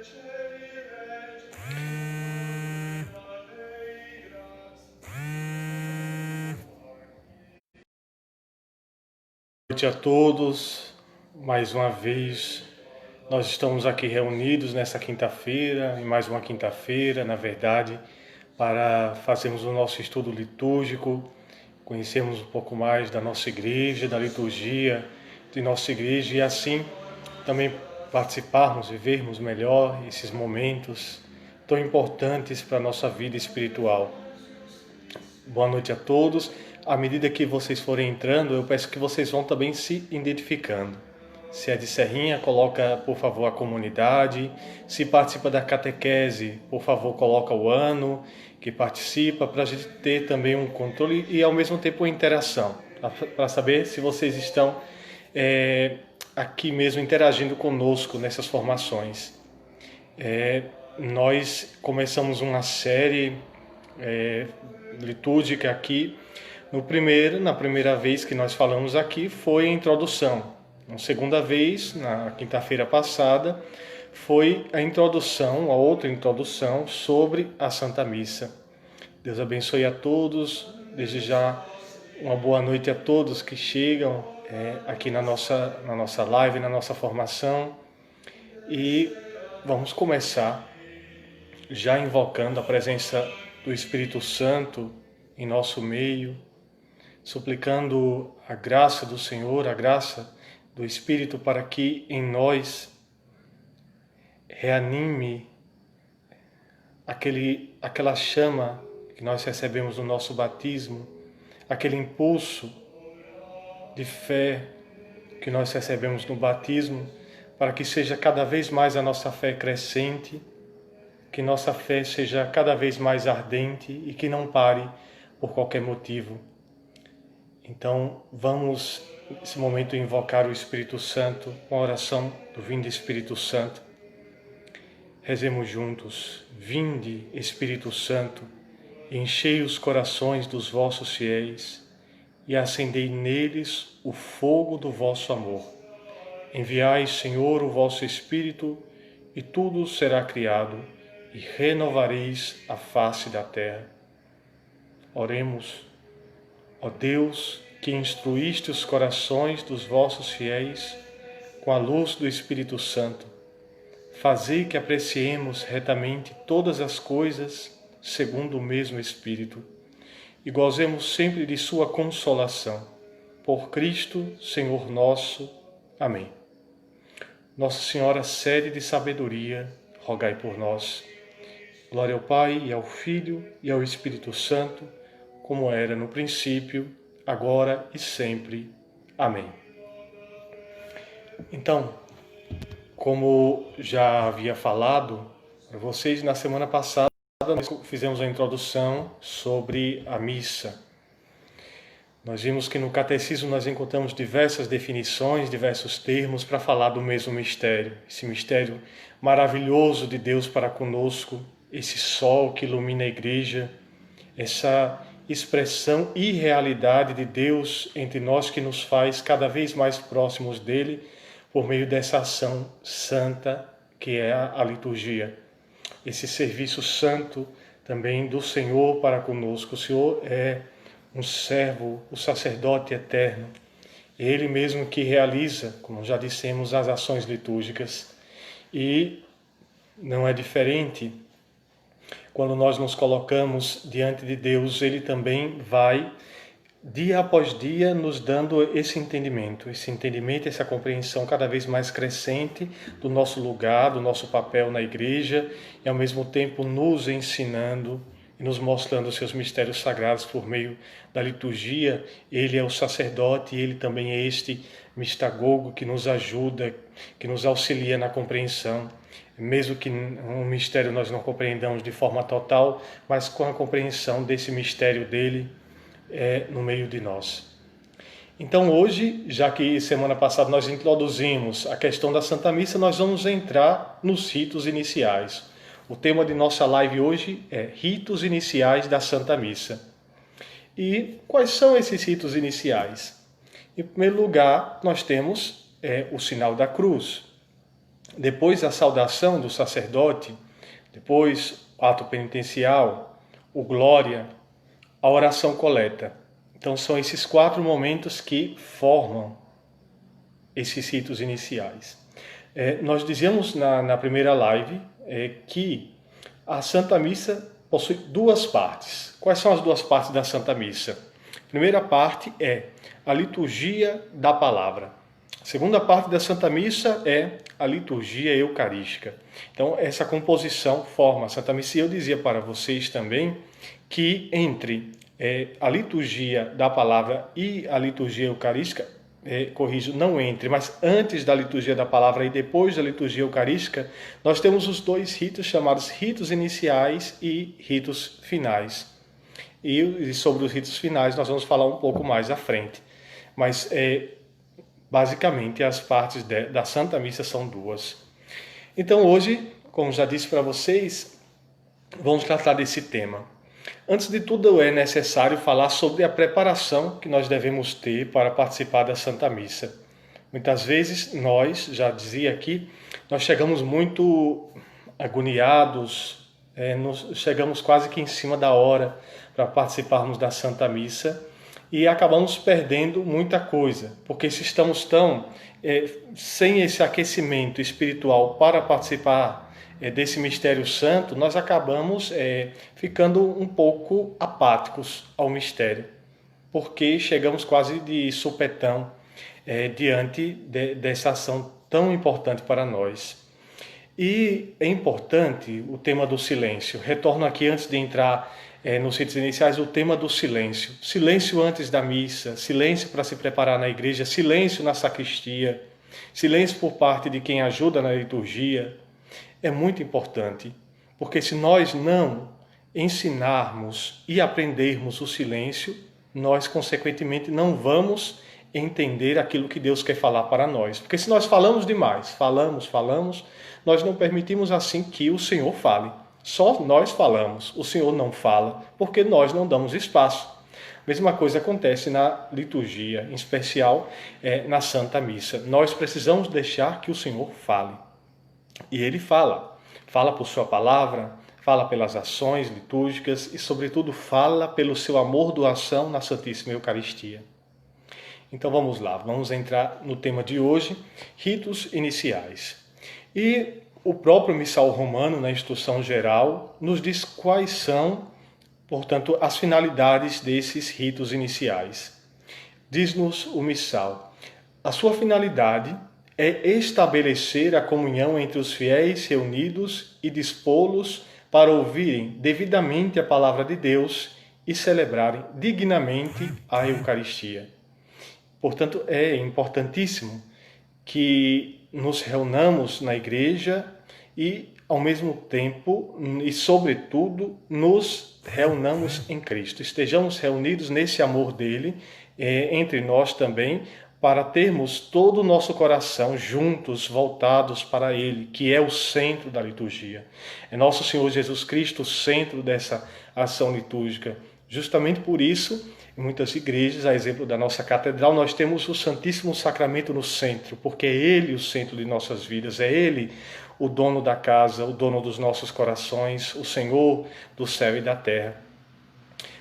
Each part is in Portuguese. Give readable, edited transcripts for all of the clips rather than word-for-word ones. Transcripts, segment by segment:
Boa noite a todos. Mais uma vez, nós estamos aqui reunidos nessa quinta-feira, em mais uma quinta-feira, na verdade, para fazermos o nosso estudo litúrgico, conhecermos um pouco mais da nossa igreja, da liturgia de nossa igreja e assim também participarmos, vivermos melhor esses momentos tão importantes para a nossa vida espiritual. Boa noite a todos. À medida que vocês forem entrando, eu peço que vocês vão também se identificando. Se é de Serrinha, coloca, por favor, a comunidade. Se participa da catequese, por favor, coloca o ano que participa, para a gente ter também um controle e, ao mesmo tempo, uma interação, para saber se vocês estão aqui mesmo interagindo conosco nessas formações. Nós começamos uma série litúrgica aqui. Na primeira vez que nós falamos aqui foi a introdução. Na segunda vez, na quinta-feira passada, foi a outra introdução sobre a Santa Missa. Deus abençoe a todos. Desde já, uma boa noite a todos que chegam aqui na nossa live, na nossa formação. E vamos começar já invocando a presença do Espírito Santo em nosso meio, suplicando a graça do Senhor, a graça do Espírito para que em nós reanime aquela chama que nós recebemos no nosso batismo, aquele impulso de fé que nós recebemos no batismo, para que seja cada vez mais a nossa fé crescente, que nossa fé seja cada vez mais ardente e que não pare por qualquer motivo. Então, vamos, nesse momento, invocar o Espírito Santo com a oração do Vinde Espírito Santo. Rezemos juntos. Vinde, Espírito Santo, enchei os corações dos vossos fiéis e acendei neles o fogo do vosso amor. Enviai, Senhor, o vosso Espírito e tudo será criado e renovareis a face da terra. Oremos. Ó Deus, que instruíste os corações dos vossos fiéis com a luz do Espírito Santo, fazei que apreciemos retamente todas as coisas segundo o mesmo Espírito e gozemos sempre de sua consolação. Por Cristo, Senhor nosso. Amém. Nossa Senhora, sede de sabedoria, rogai por nós. Glória ao Pai, e ao Filho, e ao Espírito Santo, como era no princípio, agora e sempre. Amém. Então, como já havia falado para vocês, na semana passada nós fizemos a introdução sobre a missa. Nós vimos que no catecismo nós encontramos diversas definições, diversos termos para falar do mesmo mistério. Esse mistério maravilhoso de Deus para conosco, esse sol que ilumina a igreja, essa expressão e realidade de Deus entre nós que nos faz cada vez mais próximos dele por meio dessa ação santa que é a liturgia. Esse serviço santo também do Senhor para conosco. O Senhor é um servo, o sacerdote eterno. Ele mesmo que realiza, como já dissemos, as ações litúrgicas. E não é diferente quando nós nos colocamos diante de Deus. Ele também vai, dia após dia, nos dando esse entendimento, essa compreensão cada vez mais crescente do nosso lugar, do nosso papel na igreja, e ao mesmo tempo nos ensinando e nos mostrando os seus mistérios sagrados por meio da liturgia. Ele é o sacerdote e ele também é este mistagogo que nos ajuda, que nos auxilia na compreensão. Mesmo que um mistério nós não compreendamos de forma total, mas com a compreensão desse mistério dele no meio de nós. Então hoje, já que semana passada nós introduzimos a questão da Santa Missa, nós vamos entrar nos ritos iniciais. O tema de nossa live hoje é Ritos Iniciais da Santa Missa. E quais são esses ritos iniciais? Em primeiro lugar, nós temos o sinal da cruz. depois da saudação do sacerdote, depois o ato penitencial, o glória, a oração coleta. Então são esses 4 momentos que formam esses ritos iniciais. Nós dizíamos na primeira live que a Santa Missa possui 2 partes. Quais são as 2 partes da Santa Missa? A primeira parte é a liturgia da palavra. A segunda parte da Santa Missa é a liturgia eucarística. Então, essa composição forma a Santa Missa. E eu dizia para vocês também que entre a liturgia da palavra e a liturgia eucarística, não entre, mas antes da liturgia da palavra e depois da liturgia eucarística, nós temos os 2 ritos chamados ritos iniciais e ritos finais. E sobre os ritos finais nós vamos falar um pouco mais à frente. Mas basicamente as partes da Santa Missa são 2. Então hoje, como já disse para vocês, vamos tratar desse tema. Antes de tudo, é necessário falar sobre a preparação que nós devemos ter para participar da Santa Missa. Muitas vezes nós, já dizia aqui, nós chegamos muito agoniados, chegamos quase que em cima da hora para participarmos da Santa Missa e acabamos perdendo muita coisa, porque se estamos tão sem esse aquecimento espiritual para participar desse mistério santo, nós acabamos ficando um pouco apáticos ao mistério, porque chegamos quase de supetão diante dessa ação tão importante para nós. E é importante o tema do silêncio. Retorno aqui antes de entrar nos ritos iniciais, o tema do silêncio. Silêncio antes da missa, silêncio para se preparar na igreja, silêncio na sacristia, silêncio por parte de quem ajuda na liturgia. É muito importante, porque se nós não ensinarmos e aprendermos o silêncio, nós, consequentemente, não vamos entender aquilo que Deus quer falar para nós. Porque se nós falamos demais, falamos, nós não permitimos assim que o Senhor fale. Só nós falamos, o Senhor não fala, porque nós não damos espaço. A mesma coisa acontece na liturgia, em especial na Santa Missa. Nós precisamos deixar que o Senhor fale. E Ele fala por sua palavra, fala pelas ações litúrgicas e, sobretudo, fala pelo seu amor doação na Santíssima Eucaristia. Então vamos lá, vamos entrar no tema de hoje, ritos iniciais. E o próprio Missal Romano, na instrução geral, nos diz quais são, portanto, as finalidades desses ritos iniciais. Diz-nos o Missal: a sua finalidade é estabelecer a comunhão entre os fiéis reunidos e dispô-los para ouvirem devidamente a palavra de Deus e celebrarem dignamente a Eucaristia. Portanto, é importantíssimo que nos reunamos na igreja e, ao mesmo tempo, e sobretudo, nos reunamos em Cristo. Estejamos reunidos nesse amor dele, entre nós também, para termos todo o nosso coração juntos, voltados para Ele, que é o centro da liturgia. É nosso Senhor Jesus Cristo o centro dessa ação litúrgica. Justamente por isso, em muitas igrejas, a exemplo da nossa catedral, nós temos o Santíssimo Sacramento no centro, porque é Ele o centro de nossas vidas, é Ele o dono da casa, o dono dos nossos corações, o Senhor do céu e da terra.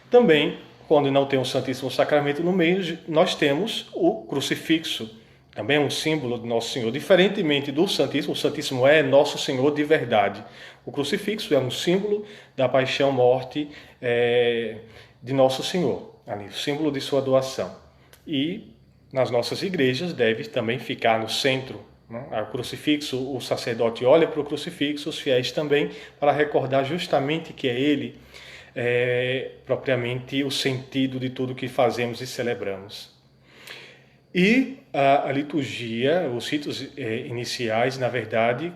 Também, quando não tem o Santíssimo Sacramento no meio, nós temos o crucifixo, também é um símbolo do Nosso Senhor. Diferentemente do Santíssimo, o Santíssimo é Nosso Senhor de verdade. O crucifixo é um símbolo da paixão, morte de Nosso Senhor, ali, o símbolo de sua doação. E nas nossas igrejas deve também ficar no centro. O crucifixo, o sacerdote olha para o crucifixo, os fiéis também, para recordar justamente que é Ele propriamente o sentido de tudo que fazemos e celebramos. E a liturgia, os ritos iniciais, na verdade,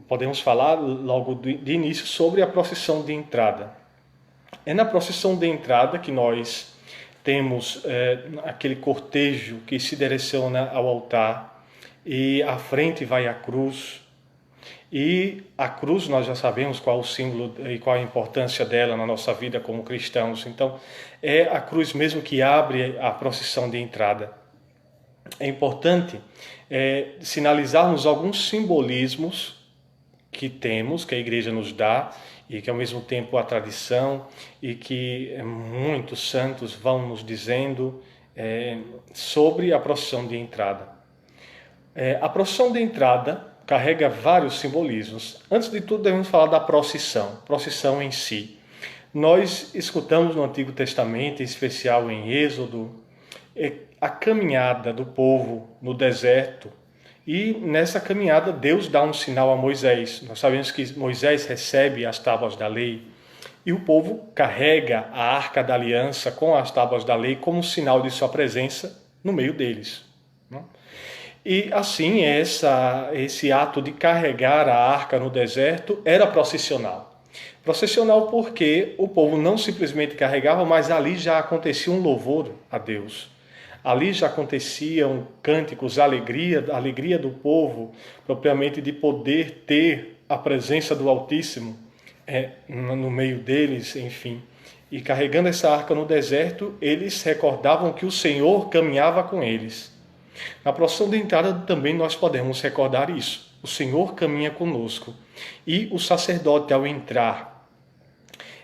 podemos falar logo de início sobre a procissão de entrada. É na procissão de entrada que nós temos aquele cortejo que se direciona ao altar e à frente vai a cruz. E a cruz, nós já sabemos qual o símbolo e qual a importância dela na nossa vida como cristãos. Então, é a cruz mesmo que abre a procissão de entrada. é importante sinalizarmos alguns simbolismos que temos, que a igreja nos dá, e que ao mesmo tempo a tradição, e que muitos santos vão nos dizendo sobre a procissão de entrada. A procissão de entrada carrega vários simbolismos. Antes de tudo, devemos falar da procissão em si. Nós escutamos no Antigo Testamento, em especial em Êxodo, a caminhada do povo no deserto. E nessa caminhada Deus dá um sinal a Moisés. Nós sabemos que Moisés recebe as tábuas da lei e o povo carrega a arca da aliança com as tábuas da lei como sinal de sua presença no meio deles. E assim esse ato de carregar a arca no deserto era processional. Processional porque o povo não simplesmente carregava, mas ali já acontecia um louvor a Deus. Ali já aconteciam cânticos, a alegria do povo, propriamente de poder ter a presença do Altíssimo no meio deles, enfim. E carregando essa arca no deserto, eles recordavam que o Senhor caminhava com eles. Na procissão de entrada também nós podemos recordar isso. O Senhor caminha conosco. E o sacerdote, ao entrar,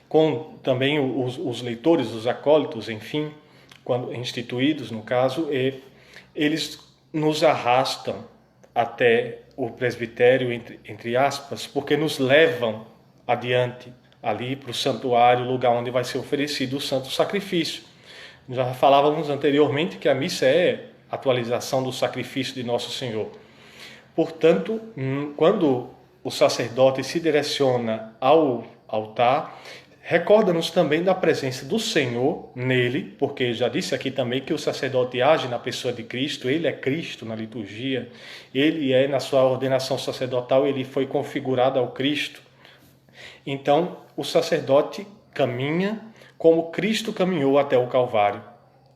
com também os leitores, os acólitos, enfim, quando instituídos, no caso, eles nos arrastam até o presbitério, entre aspas, porque nos levam adiante, ali para o santuário, lugar onde vai ser oferecido o santo sacrifício. Já falávamos anteriormente que a missa é atualização do sacrifício de Nosso Senhor. Portanto, quando o sacerdote se direciona ao altar, recorda-nos também da presença do Senhor nele, porque já disse aqui também que o sacerdote age na pessoa de Cristo, ele é Cristo na liturgia, ele é na sua ordenação sacerdotal, ele foi configurado ao Cristo. Então, o sacerdote caminha como Cristo caminhou até o Calvário,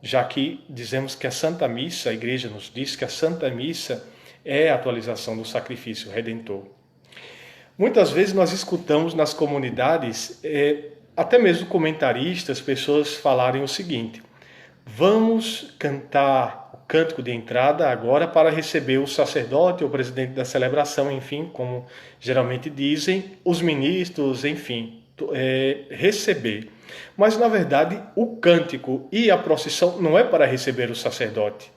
já que dizemos que a Santa Missa, a Igreja nos diz que a Santa Missa é a atualização do sacrifício redentor. Muitas vezes nós escutamos nas comunidades, até mesmo comentaristas, pessoas falarem o seguinte: vamos cantar o cântico de entrada agora para receber o sacerdote, o presidente da celebração, enfim, como geralmente dizem, os ministros, enfim, receber. Mas, na verdade, o cântico e a procissão não é para receber o sacerdote.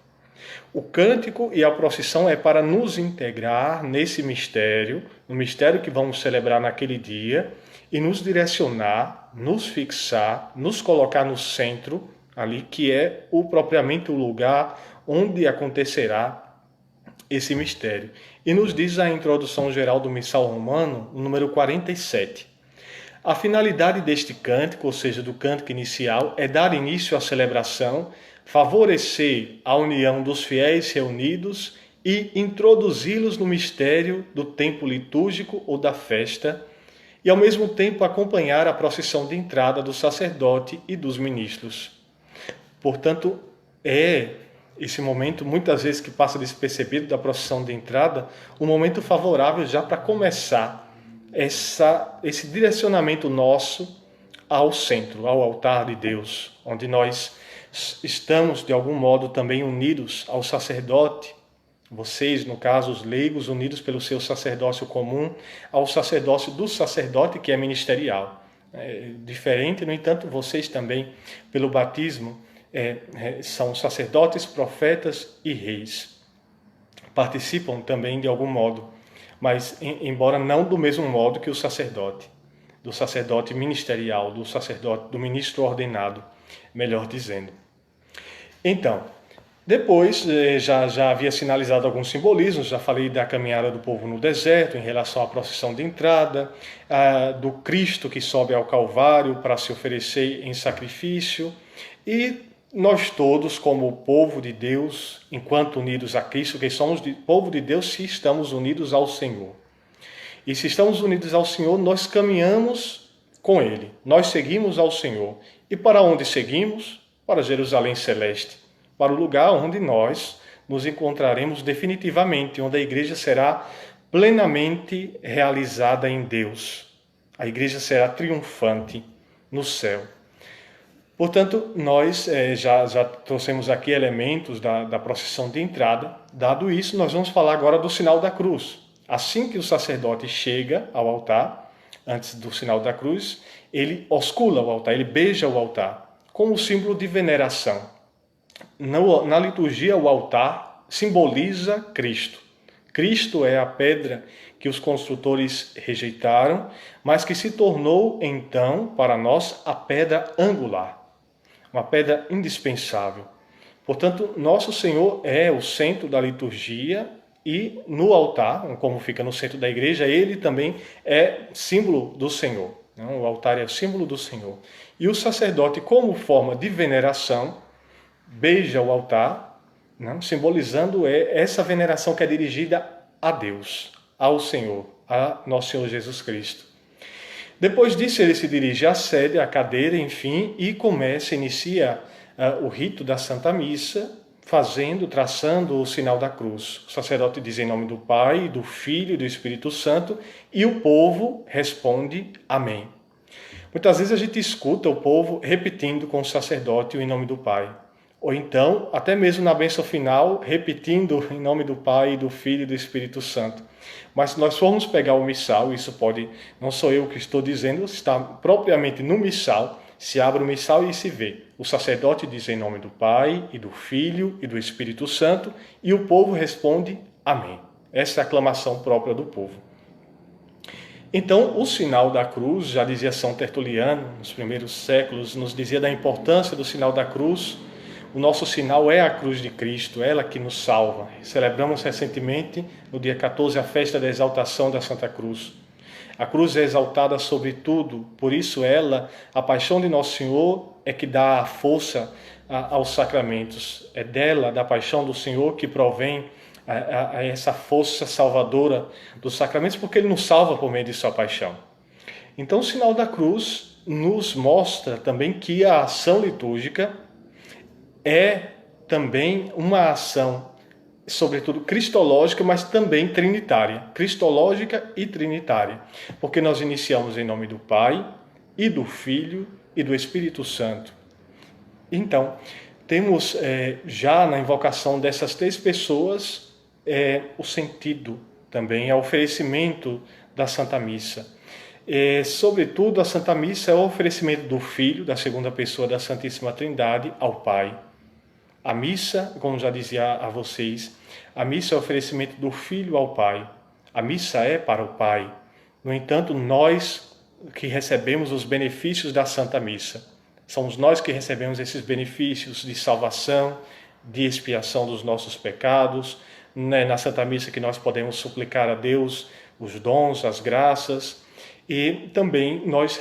O cântico e a procissão é para nos integrar nesse mistério, no mistério que vamos celebrar naquele dia, e nos direcionar, nos fixar, nos colocar no centro, ali que é propriamente o lugar onde acontecerá esse mistério. E nos diz a introdução geral do Missal Romano, número 47. A finalidade deste cântico, ou seja, do cântico inicial, é dar início à celebração, favorecer a união dos fiéis reunidos e introduzi-los no mistério do tempo litúrgico ou da festa, e ao mesmo tempo acompanhar a procissão de entrada do sacerdote e dos ministros. Portanto, esse momento, muitas vezes que passa despercebido da procissão de entrada, um momento favorável já para começar esse direcionamento nosso ao centro, ao altar de Deus, onde nós estamos de algum modo também unidos ao sacerdote, vocês, no caso, os leigos, unidos pelo seu sacerdócio comum, ao sacerdócio do sacerdote, que é ministerial. Diferente, no entanto, vocês também, pelo batismo, são sacerdotes, profetas e reis. Participam também de algum modo, mas embora não do mesmo modo que o sacerdote, do sacerdote ministerial, do sacerdote, do ministro ordenado, melhor dizendo. Então, depois já havia sinalizado alguns simbolismos, já falei da caminhada do povo no deserto em relação à procissão de entrada, do Cristo que sobe ao Calvário para se oferecer em sacrifício, e nós todos, como povo de Deus, enquanto unidos a Cristo, que somos povo de Deus se estamos unidos ao Senhor. E se estamos unidos ao Senhor, nós caminhamos com Ele, nós seguimos ao Senhor. E para onde seguimos? Para Jerusalém Celeste, para o lugar onde nós nos encontraremos definitivamente, onde a igreja será plenamente realizada em Deus. A igreja será triunfante no céu. Portanto, nós já trouxemos aqui elementos da procissão de entrada. Dado isso, nós vamos falar agora do sinal da cruz. Assim que o sacerdote chega ao altar, antes do sinal da cruz, ele oscula o altar, ele beija o altar, como símbolo de veneração. Na liturgia, o altar simboliza Cristo. Cristo é a pedra que os construtores rejeitaram, mas que se tornou, então, para nós, a pedra angular. Uma pedra indispensável. Portanto, nosso Senhor é o centro da liturgia e no altar, como fica no centro da igreja, ele também é símbolo do Senhor. O altar é símbolo do Senhor. E o sacerdote, como forma de veneração, beija o altar, simbolizando essa veneração que é dirigida a Deus, ao Senhor, a nosso Senhor Jesus Cristo. Depois disso, ele se dirige à sede, à cadeira, enfim, e inicia o rito da Santa Missa, traçando o sinal da cruz. O sacerdote diz em nome do Pai, do Filho e do Espírito Santo, e o povo responde amém. Muitas vezes a gente escuta o povo repetindo com o sacerdote o em nome do Pai. Ou então, até mesmo na bênção final, repetindo em nome do Pai, do Filho e do Espírito Santo. Mas se nós formos pegar o missal, isso não sou eu que estou dizendo, está propriamente no missal, se abre o missal e se vê. O sacerdote diz em nome do Pai, e do Filho e do Espírito Santo, e o povo responde amém. Essa é a aclamação própria do povo. Então, o sinal da cruz, já dizia São Tertuliano, nos primeiros séculos, nos dizia da importância do sinal da cruz. O nosso sinal é a cruz de Cristo, ela que nos salva. Celebramos recentemente, no dia 14, a festa da exaltação da Santa Cruz. A cruz é exaltada sobre tudo, por isso ela, a paixão de Nosso Senhor, é que dá a força aos sacramentos. É dela, da paixão do Senhor, que provém essa força salvadora dos sacramentos, porque Ele nos salva por meio de sua paixão. Então, o sinal da cruz nos mostra também que a ação litúrgica é também uma ação, sobretudo cristológica, mas também trinitária. Cristológica e trinitária. Porque nós iniciamos em nome do Pai, e do Filho, e do Espírito Santo. Então, temos já na invocação dessas três pessoas o sentido também, o oferecimento da Santa Missa. Sobretudo, a Santa Missa é o oferecimento do Filho, da segunda pessoa da Santíssima Trindade, ao Pai. A missa, como já dizia a vocês, a missa é o oferecimento do Filho ao Pai. A missa é para o Pai. No entanto, nós que recebemos os benefícios da Santa Missa, somos nós que recebemos esses benefícios de salvação, de expiação dos nossos pecados. Na Santa Missa que nós podemos suplicar a Deus os dons, as graças. E também nós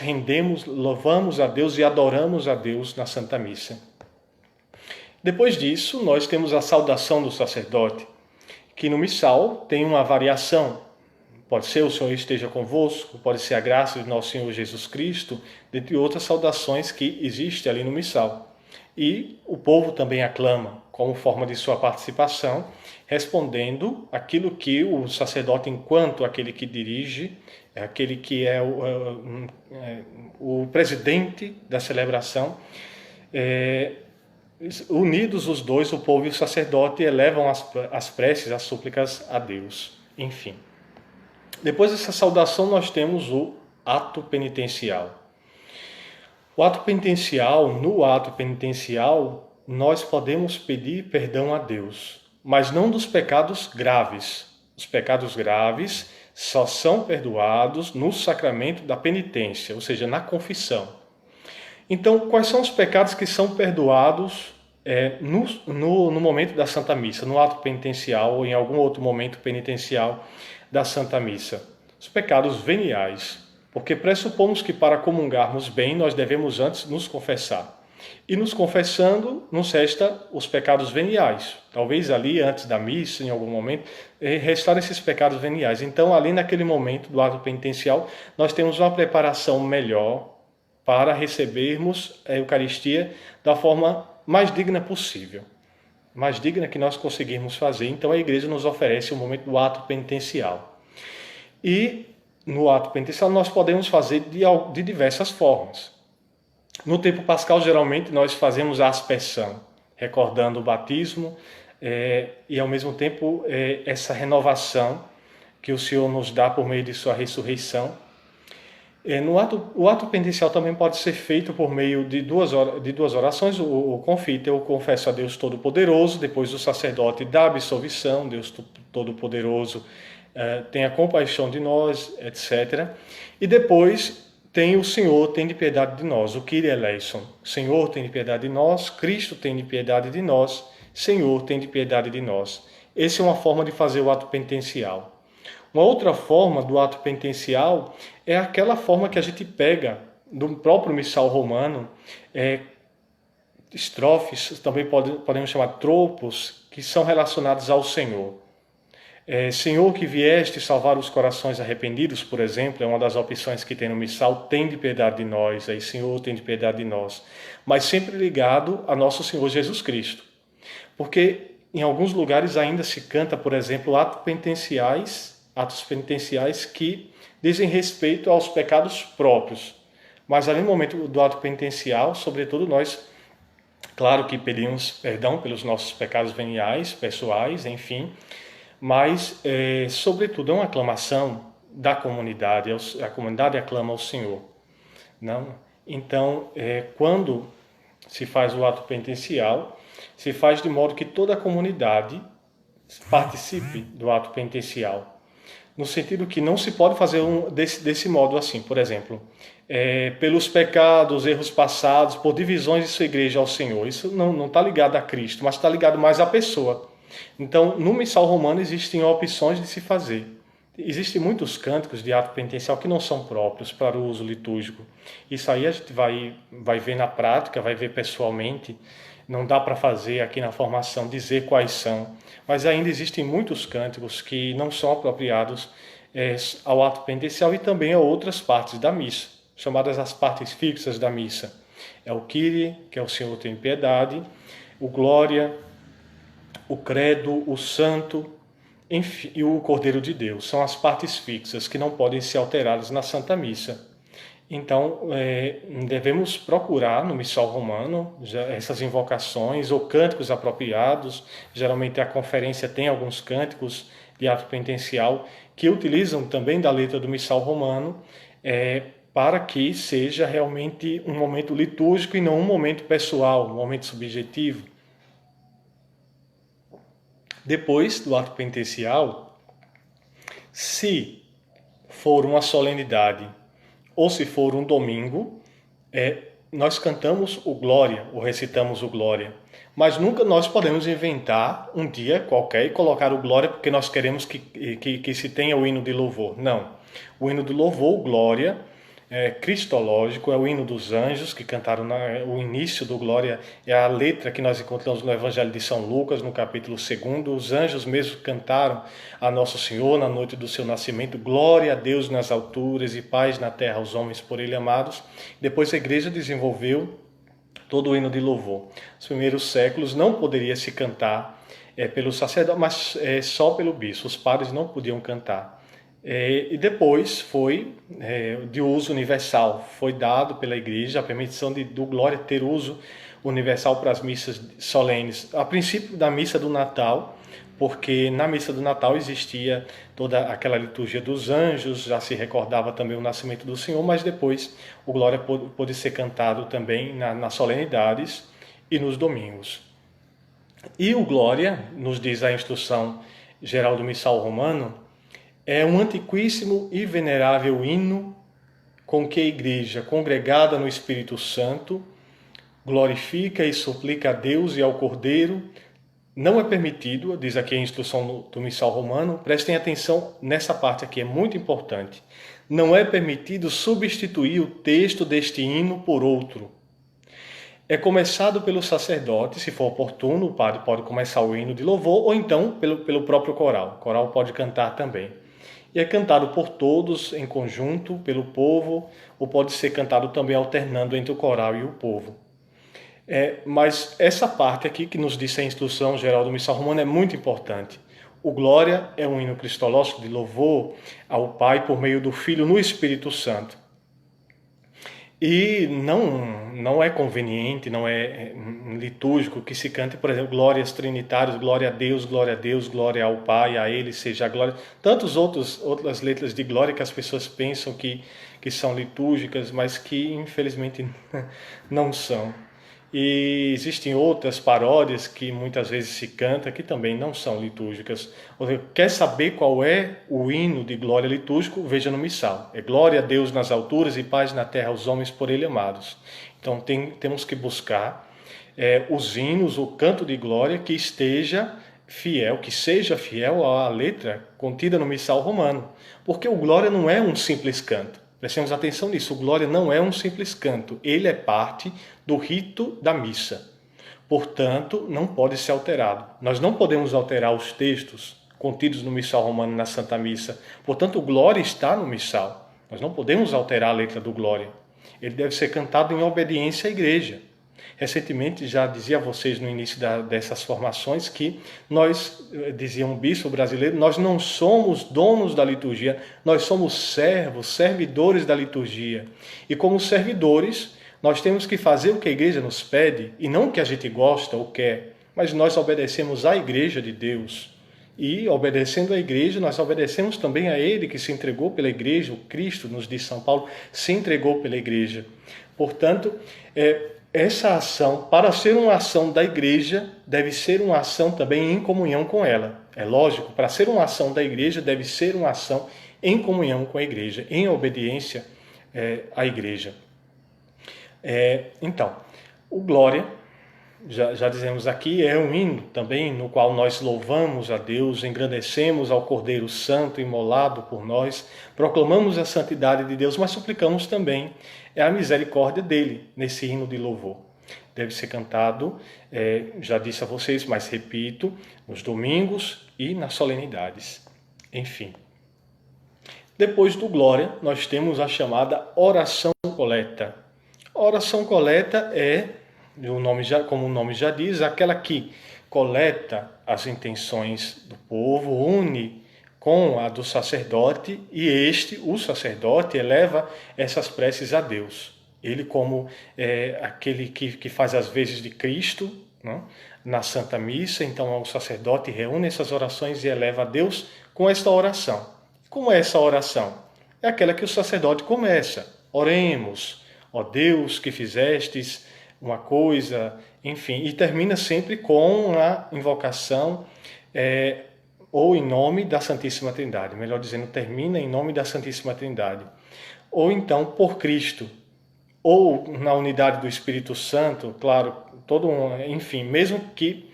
louvamos a Deus e adoramos a Deus na Santa Missa. Depois disso, nós temos a saudação do sacerdote, que no missal tem uma variação. Pode ser o Senhor esteja convosco, pode ser a graça de nosso Senhor Jesus Cristo, dentre outras saudações que existem ali no missal. E o povo também aclama, como forma de sua participação, respondendo aquilo que o sacerdote, enquanto aquele que dirige, aquele que é o presidente da celebração, unidos os dois, o povo e o sacerdote, elevam as preces, as súplicas a Deus. Enfim. Depois dessa saudação, nós temos o ato penitencial. No ato penitencial, nós podemos pedir perdão a Deus, mas não dos pecados graves. Os pecados graves só são perdoados no sacramento da penitência, ou seja, na confissão. Então, quais são os pecados que são perdoados no momento da Santa Missa, no ato penitencial ou em algum outro momento penitencial da Santa Missa? Os pecados veniais, porque pressupomos que para comungarmos bem nós devemos antes nos confessar. E nos confessando, nos resta os pecados veniais. Talvez ali, antes da missa, em algum momento, restar esses pecados veniais. Então, ali naquele momento do ato penitencial, nós temos uma preparação melhor para recebermos a Eucaristia da forma mais digna possível, mais digna que nós conseguirmos fazer. Então a Igreja nos oferece o momento do ato penitencial. E no ato penitencial nós podemos fazer de diversas formas. No tempo pascal, geralmente, nós fazemos a aspersão, recordando o batismo e, ao mesmo tempo, essa renovação que o Senhor nos dá por meio de sua ressurreição. O ato penitencial também pode ser feito por meio de duas orações. O confite, eu confesso a Deus Todo-Poderoso, depois o sacerdote dá absolvição, Deus Todo-Poderoso tenha compaixão de nós, etc. E depois tem o Senhor, tem de piedade de nós, o Kyrie eleison. Senhor, tem de piedade de nós, Cristo tem de piedade de nós, Senhor, tem de piedade de nós. Essa é uma forma de fazer o ato penitencial. Uma outra forma do ato penitencial é aquela forma que a gente pega do próprio missal romano, estrofes, também podemos chamar tropos, que são relacionados ao Senhor. Senhor, que vieste salvar os corações arrependidos, por exemplo, é uma das opções que tem no missal, tem de piedade de nós, aí Senhor, tem de piedade de nós, mas sempre ligado a nosso Senhor Jesus Cristo. Porque em alguns lugares ainda se canta, por exemplo, atos penitenciais que dizem respeito aos pecados próprios. Mas ali no momento do ato penitencial, sobretudo nós, claro que pedimos perdão pelos nossos pecados veniais, pessoais, enfim, mas sobretudo é uma aclamação da comunidade, a comunidade aclama ao Senhor. Não? Então, quando se faz o ato penitencial, se faz de modo que toda a comunidade participe do ato penitencial. No sentido que não se pode fazer desse modo assim, por exemplo, pelos pecados, erros passados, por divisões de sua igreja ao Senhor. Isso não está ligado a Cristo, mas está ligado mais à pessoa. Então, no missal romano existem opções de se fazer. Existem muitos cânticos de ato penitencial que não são próprios para o uso litúrgico. Isso aí a gente vai ver na prática, vai ver pessoalmente. Não dá para fazer aqui na formação dizer quais são, mas ainda existem muitos cânticos que não são apropriados ao ato penitencial e também a outras partes da missa, chamadas as partes fixas da missa. É o Kyrie, que é o Senhor tem piedade, o Glória, o Credo, o Santo, enfim, e o Cordeiro de Deus. São as partes fixas que não podem ser alteradas na Santa Missa. Então, devemos procurar no missal romano essas invocações ou cânticos apropriados. Geralmente a conferência tem alguns cânticos de ato penitencial que utilizam também da letra do missal romano para que seja realmente um momento litúrgico e não um momento pessoal, um momento subjetivo. Depois do ato penitencial, se for uma solenidade ou se for um domingo, nós cantamos o Glória, ou recitamos o Glória. Mas nunca nós podemos inventar um dia qualquer e colocar o Glória porque nós queremos que se tenha o hino de louvor. Não. O hino de louvor, o Glória, cristológico, é o hino dos anjos que cantaram o início do Glória, é a letra que nós encontramos no Evangelho de São Lucas, no capítulo 2. Os anjos mesmo cantaram a Nosso Senhor na noite do seu nascimento, glória a Deus nas alturas e paz na terra aos homens por ele amados. Depois a igreja desenvolveu todo o hino de louvor. Nos primeiros séculos não poderia se cantar pelo sacerdote, mas só pelo bispo. Os padres não podiam cantar. E depois foi de uso universal, foi dado pela igreja a permissão do Glória ter uso universal para as missas solenes, a princípio da missa do Natal, porque na missa do Natal existia toda aquela liturgia dos anjos, já se recordava também o nascimento do Senhor, mas depois o Glória pôde ser cantado também nas solenidades e nos domingos. E o Glória, nos diz a instrução geral do missal romano, é um antiquíssimo e venerável hino com que a Igreja, congregada no Espírito Santo, glorifica e suplica a Deus e ao Cordeiro. Não é permitido, diz aqui a instrução do missal romano, prestem atenção nessa parte aqui, é muito importante. Não é permitido substituir o texto deste hino por outro. É começado pelo sacerdote, se for oportuno, o padre pode começar o hino de louvor, ou então pelo próprio coral. O coral pode cantar também. E é cantado por todos em conjunto, pelo povo, ou pode ser cantado também alternando entre o coral e o povo. Mas essa parte aqui que nos diz a instrução geral do missal romano é muito importante. O Glória é um hino cristológico de louvor ao Pai por meio do Filho no Espírito Santo. E não é conveniente, não é litúrgico que se cante, por exemplo, glórias trinitárias, glória a Deus, glória ao Pai, a Ele seja a glória. Tantas outras letras de glória que as pessoas pensam que são litúrgicas, mas que infelizmente não são. E existem outras paródias que muitas vezes se canta que também não são litúrgicas. Ou seja, quer saber qual é o hino de glória litúrgico? Veja no missal. É glória a Deus nas alturas e paz na terra aos homens por Ele amados. Então temos que buscar os hinos, o canto de glória que esteja fiel, que seja fiel à letra contida no missal romano. Porque o glória não é um simples canto. Prestemos atenção nisso, o glória não é um simples canto, ele é parte do rito da missa. Portanto, não pode ser alterado. Nós não podemos alterar os textos contidos no missal romano na Santa Missa. Portanto, o glória está no missal. Nós não podemos alterar a letra do glória. Ele deve ser cantado em obediência à igreja. Recentemente, já dizia a vocês no início dessas formações que nós, dizia um bispo brasileiro, nós não somos donos da liturgia, nós somos servos, servidores da liturgia. E como servidores, nós temos que fazer o que a igreja nos pede, e não o que a gente gosta ou quer, mas nós obedecemos à igreja de Deus. E obedecendo à igreja, nós obedecemos também a Ele que se entregou pela igreja, o Cristo, nos diz São Paulo, se entregou pela igreja. Portanto, essa ação, para ser uma ação da igreja, deve ser uma ação também em comunhão com ela. É lógico, para ser uma ação da igreja, deve ser uma ação em comunhão com a igreja, em obediência à igreja. Então, o glória, já dizemos aqui, é um hino também no qual nós louvamos a Deus, engrandecemos ao Cordeiro Santo imolado por nós, proclamamos a santidade de Deus, mas suplicamos também a misericórdia dele nesse hino de louvor. Deve ser cantado, já disse a vocês, mas repito, nos domingos e nas solenidades. Enfim. Depois do glória, nós temos a chamada oração coleta. A oração coleta como o nome já diz, aquela que coleta as intenções do povo, une com a do sacerdote e o sacerdote, eleva essas preces a Deus. Ele como aquele que faz as vezes de Cristo, né, na Santa Missa, então o sacerdote reúne essas orações e eleva a Deus com esta oração. Como é essa oração? É aquela que o sacerdote começa. Oremos, ó Deus que fizestes uma coisa, enfim, e termina sempre com a invocação ou em nome da Santíssima Trindade, melhor dizendo, termina em nome da Santíssima Trindade, ou então por Cristo, ou na unidade do Espírito Santo, claro, enfim, mesmo que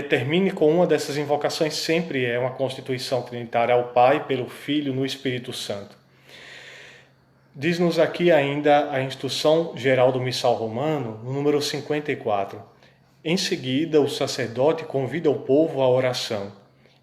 termine com uma dessas invocações, sempre é uma constituição trinitária ao Pai, pelo Filho, no Espírito Santo. Diz-nos aqui ainda a instrução geral do Missal Romano, no número 54. Em seguida, o sacerdote convida o povo à oração,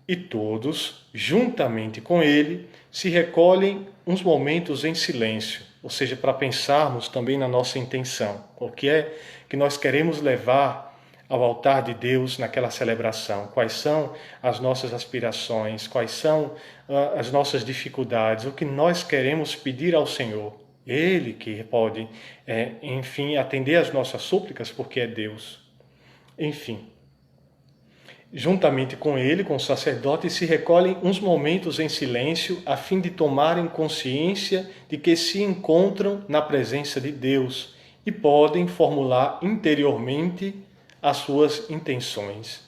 e todos, juntamente com ele, se recolhem uns momentos em silêncio, ou seja, para pensarmos também na nossa intenção, o que é que nós queremos levar ao altar de Deus naquela celebração, quais são as nossas aspirações, quais são as nossas dificuldades, o que nós queremos pedir ao Senhor. Ele que pode, enfim, atender às nossas súplicas, porque é Deus. Enfim, juntamente com ele, com o sacerdote, se recolhem uns momentos em silêncio a fim de tomarem consciência de que se encontram na presença de Deus e podem formular interiormente as suas intenções.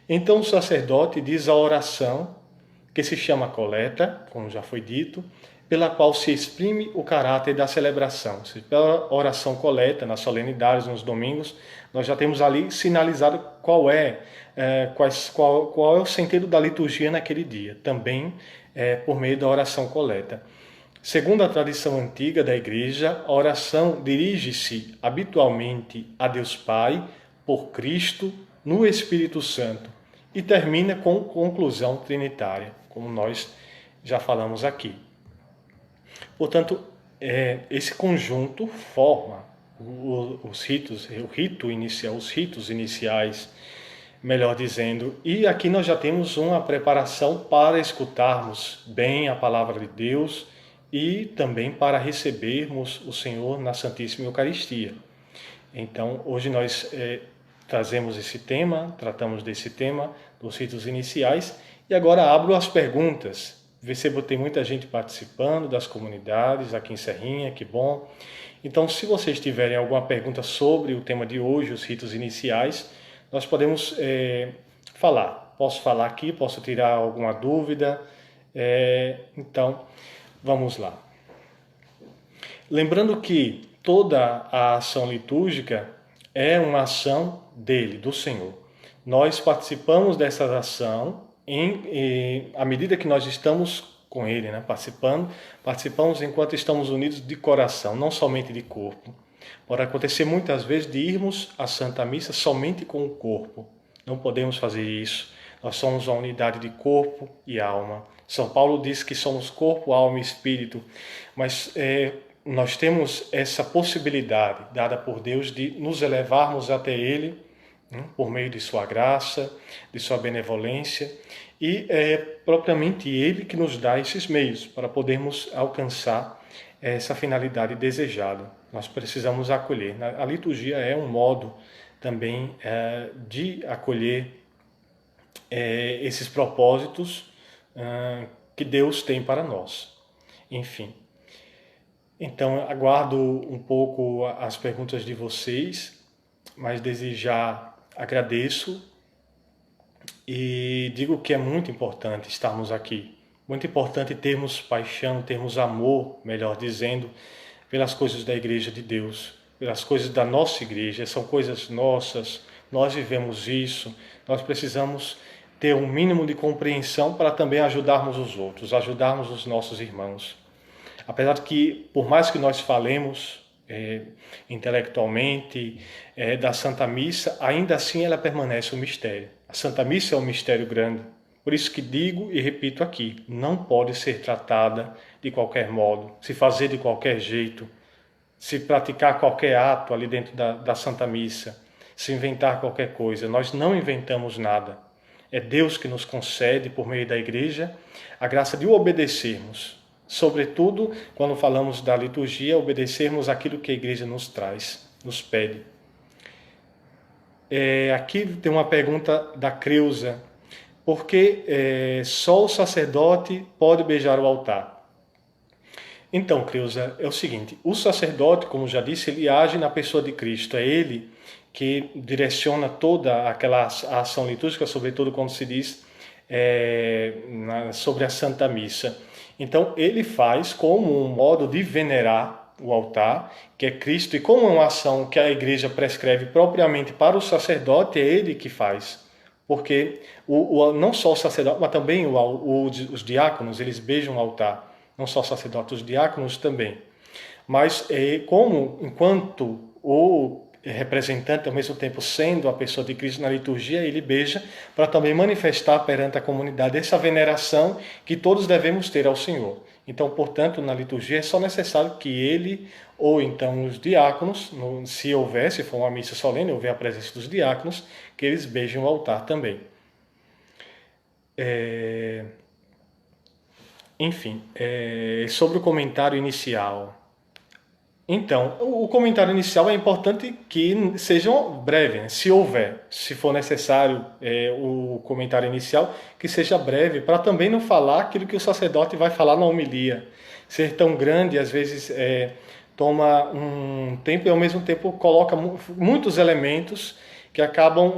Então o sacerdote diz a oração, que se chama coleta, como já foi dito, pela qual se exprime o caráter da celebração. Pela oração coleta, nas solenidades, nos domingos, nós já temos ali sinalizado qual é o sentido da liturgia naquele dia, também por meio da oração coleta. Segundo a tradição antiga da Igreja, a oração dirige-se habitualmente a Deus Pai, por Cristo, no Espírito Santo, e termina com conclusão trinitária, como nós já falamos aqui. Portanto, esse conjunto forma os ritos iniciais, melhor dizendo, e aqui nós já temos uma preparação para escutarmos bem a palavra de Deus e também para recebermos o Senhor na Santíssima Eucaristia. Então, hoje nós trazemos esse tema, tratamos desse tema, dos ritos iniciais, e agora abro as perguntas. Percebo que tem muita gente participando das comunidades aqui em Serrinha, que bom. Então, se vocês tiverem alguma pergunta sobre o tema de hoje, os ritos iniciais, nós podemos falar. Posso falar aqui, posso tirar alguma dúvida. Então, vamos lá. Lembrando que toda a ação litúrgica é uma ação dele, do Senhor. Nós participamos dessa ação à medida que nós estamos com ele, né? Participamos enquanto estamos unidos de coração, não somente de corpo. Pode acontecer muitas vezes de irmos à Santa Missa somente com o corpo. Não podemos fazer isso. Nós somos uma unidade de corpo e alma. São Paulo diz que somos corpo, alma e espírito, mas nós temos essa possibilidade dada por Deus de nos elevarmos até Ele, por meio de sua graça, de sua benevolência, e é propriamente Ele que nos dá esses meios para podermos alcançar essa finalidade desejada. Nós precisamos acolher. A liturgia é um modo também de acolher esses propósitos que Deus tem para nós. Enfim. Então, aguardo um pouco as perguntas de vocês, mas desde já agradeço e digo que é muito importante estarmos aqui. Muito importante termos paixão, termos amor, melhor dizendo, pelas coisas da Igreja de Deus, pelas coisas da nossa Igreja. São coisas nossas, nós vivemos isso, nós precisamos ter um mínimo de compreensão para também ajudarmos os outros, ajudarmos os nossos irmãos. Apesar de que, por mais que nós falemos intelectualmente da Santa Missa, ainda assim ela permanece um mistério. A Santa Missa é um mistério grande. Por isso que digo e repito aqui, não pode ser tratada de qualquer modo, se fazer de qualquer jeito, se praticar qualquer ato ali dentro da Santa Missa, se inventar qualquer coisa. Nós não inventamos nada. É Deus que nos concede, por meio da Igreja, a graça de o obedecermos. Sobretudo, quando falamos da liturgia, obedecermos aquilo que a Igreja nos traz, nos pede. Aqui tem uma pergunta da Creuza. Por que só o sacerdote pode beijar o altar? Então, Creuza, é o seguinte, o sacerdote, como já disse, ele age na pessoa de Cristo. É ele que direciona toda aquela ação litúrgica, sobretudo quando se diz sobre a Santa Missa. Então, ele faz como um modo de venerar o altar, que é Cristo, e como uma ação que a Igreja prescreve propriamente para o sacerdote, é ele que faz. Porque não só o sacerdote, mas também os diáconos, eles beijam o altar. Não só o sacerdote, os diáconos também. Mas enquanto o representante, ao mesmo tempo sendo a pessoa de Cristo na liturgia, ele beija para também manifestar perante a comunidade essa veneração que todos devemos ter ao Senhor. Então, portanto, na liturgia é só necessário que ele, ou então os diáconos, se for uma missa solene, houver a presença dos diáconos, que eles beijem o altar também. Enfim, sobre o comentário inicial. Então, o comentário inicial é importante que seja breve, né? Se for necessário o comentário inicial, que seja breve, para também não falar aquilo que o sacerdote vai falar na homilia. Ser tão grande, às vezes, toma um tempo e, ao mesmo tempo, coloca muitos elementos que acabam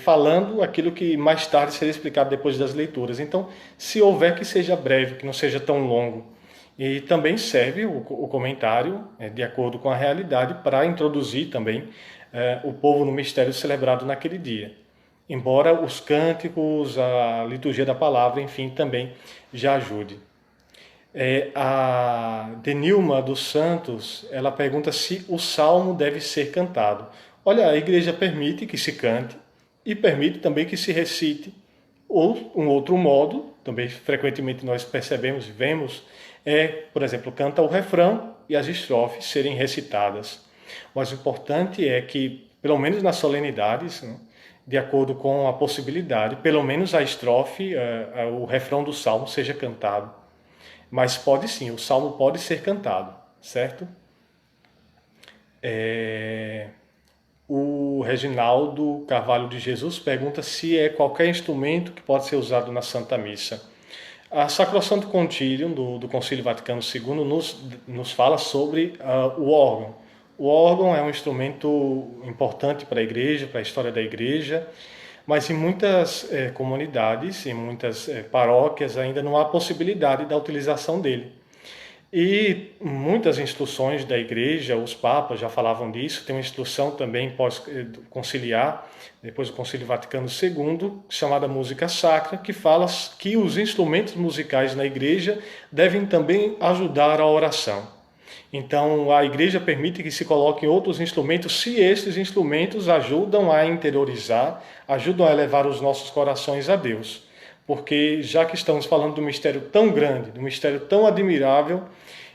falando aquilo que mais tarde será explicado depois das leituras. Então, se houver, que seja breve, que não seja tão longo. E também serve o comentário, de acordo com a realidade, para introduzir também o povo no mistério celebrado naquele dia. Embora os cânticos, a liturgia da palavra, enfim, também já ajude. A Denilma dos Santos, ela pergunta se o salmo deve ser cantado. Olha, a Igreja permite que se cante e permite também que se recite. Ou um outro modo, também frequentemente nós percebemos e vemos, por exemplo, canta o refrão e as estrofes serem recitadas. Mas o importante é que, pelo menos nas solenidades, né, de acordo com a possibilidade, pelo menos a estrofe, o refrão do salmo seja cantado. Mas pode sim, o salmo pode ser cantado, certo? O Reginaldo Carvalho de Jesus pergunta se é qualquer instrumento que pode ser usado na Santa Missa. A Sacrosanto Concilium do Concílio Vaticano II nos fala sobre o órgão. O órgão é um instrumento importante para a igreja, para a história da igreja, mas em muitas comunidades, em muitas paróquias, ainda não há possibilidade da utilização dele. E muitas instruções da igreja, os papas já falavam disso, tem uma instrução também pós-conciliar, depois do Concílio Vaticano II, chamada Música Sacra, que fala que os instrumentos musicais na igreja devem também ajudar a oração. Então, a igreja permite que se coloquem outros instrumentos, se estes instrumentos ajudam a interiorizar, ajudam a elevar os nossos corações a Deus. Porque já que estamos falando de um mistério tão grande, de um mistério tão admirável,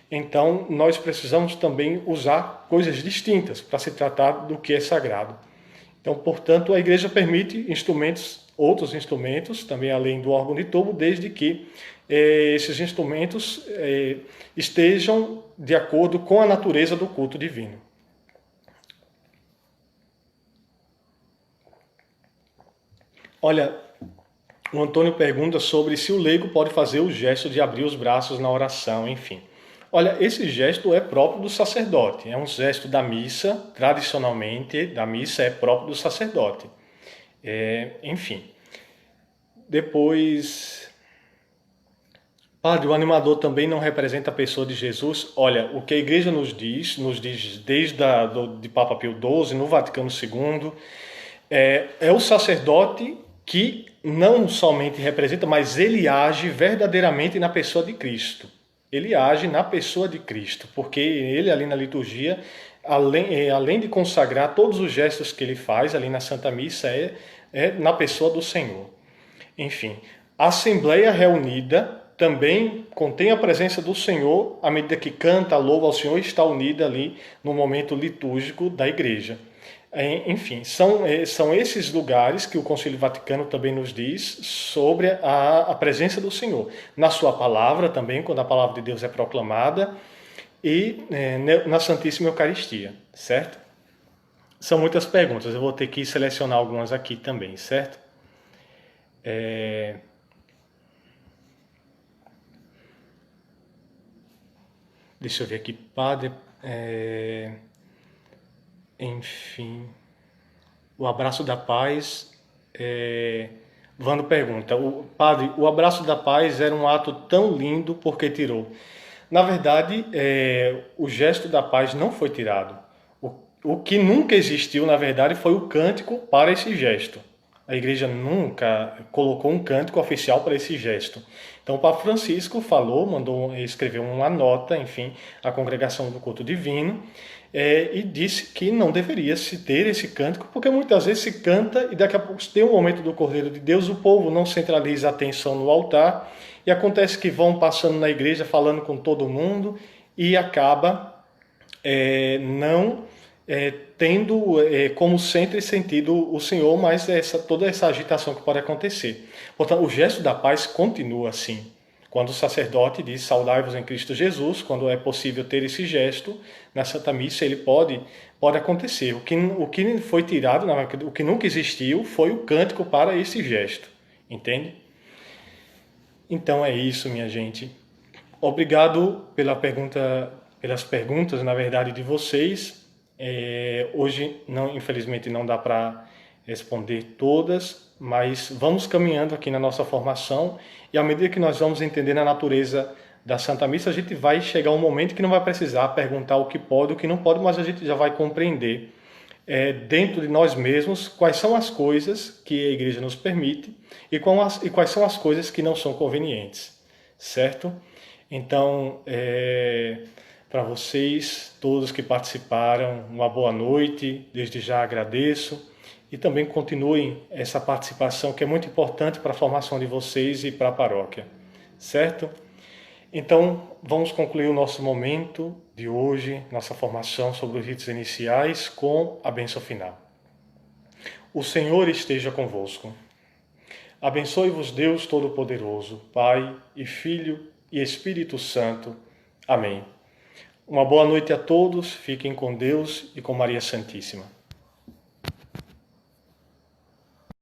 então nós precisamos também usar coisas distintas para se tratar do que é sagrado. Então, portanto, a igreja permite instrumentos, outros instrumentos, também além do órgão de tubo, desde que esses instrumentos estejam de acordo com a natureza do culto divino. Olha, o Antônio pergunta sobre se o leigo pode fazer o gesto de abrir os braços na oração, enfim. Olha, esse gesto é próprio do sacerdote, é um gesto da missa, tradicionalmente, da missa é próprio do sacerdote. Enfim. Depois, padre, o animador também não representa a pessoa de Jesus? Olha, o que a igreja nos diz desde de Papa Pio XII, no Vaticano II, é o sacerdote que não somente representa, mas ele age verdadeiramente na pessoa de Cristo. Ele age na pessoa de Cristo, porque ele ali na liturgia, além de consagrar todos os gestos que ele faz ali na Santa Missa, é na pessoa do Senhor. Enfim, a Assembleia reunida também contém a presença do Senhor, à medida que canta, louva ao Senhor, está unida ali no momento litúrgico da igreja. Enfim, são esses lugares que o Concílio Vaticano também nos diz sobre a presença do Senhor. Na sua palavra também, quando a palavra de Deus é proclamada, e na Santíssima Eucaristia, certo? São muitas perguntas, eu vou ter que selecionar algumas aqui também, certo? Deixa eu ver aqui, padre... Enfim, o abraço da paz. Vando pergunta, padre, o abraço da paz era um ato tão lindo porque tirou. Na verdade, o gesto da paz não foi tirado. O que nunca existiu, na verdade, foi o cântico para esse gesto. A igreja nunca colocou um cântico oficial para esse gesto. Então, o Papa Francisco mandou escrever uma nota, enfim, à Congregação do Culto Divino, e disse que não deveria se ter esse cântico, porque muitas vezes se canta e daqui a pouco tem um momento do Cordeiro de Deus, o povo não centraliza a atenção no altar e acontece que vão passando na igreja falando com todo mundo e acaba não tendo como centro e sentido o Senhor, mas toda essa agitação que pode acontecer. Portanto, o gesto da paz continua assim. Quando o sacerdote diz saudai-vos em Cristo Jesus, quando é possível ter esse gesto, na Santa Missa ele pode acontecer. O que foi tirado, o que nunca existiu, foi o cântico para esse gesto. Entende? Então é isso, minha gente. Obrigado pelas perguntas, na verdade, de vocês. Hoje, infelizmente, não dá para responder todas, mas vamos caminhando aqui na nossa formação e à medida que nós vamos entendendo a natureza da Santa Missa, a gente vai chegar um momento que não vai precisar perguntar o que pode, o que não pode, mas a gente já vai compreender dentro de nós mesmos quais são as coisas que a Igreja nos permite e quais são as coisas que não são convenientes, certo? Então, para vocês, todos que participaram, uma boa noite, desde já agradeço. E também continuem essa participação que é muito importante para a formação de vocês e para a paróquia, certo? Então, vamos concluir o nosso momento de hoje, nossa formação sobre os ritos iniciais, com a bênção final. O Senhor esteja convosco. Abençoe-vos Deus Todo-Poderoso, Pai e Filho e Espírito Santo. Amém. Uma boa noite a todos, fiquem com Deus e com Maria Santíssima.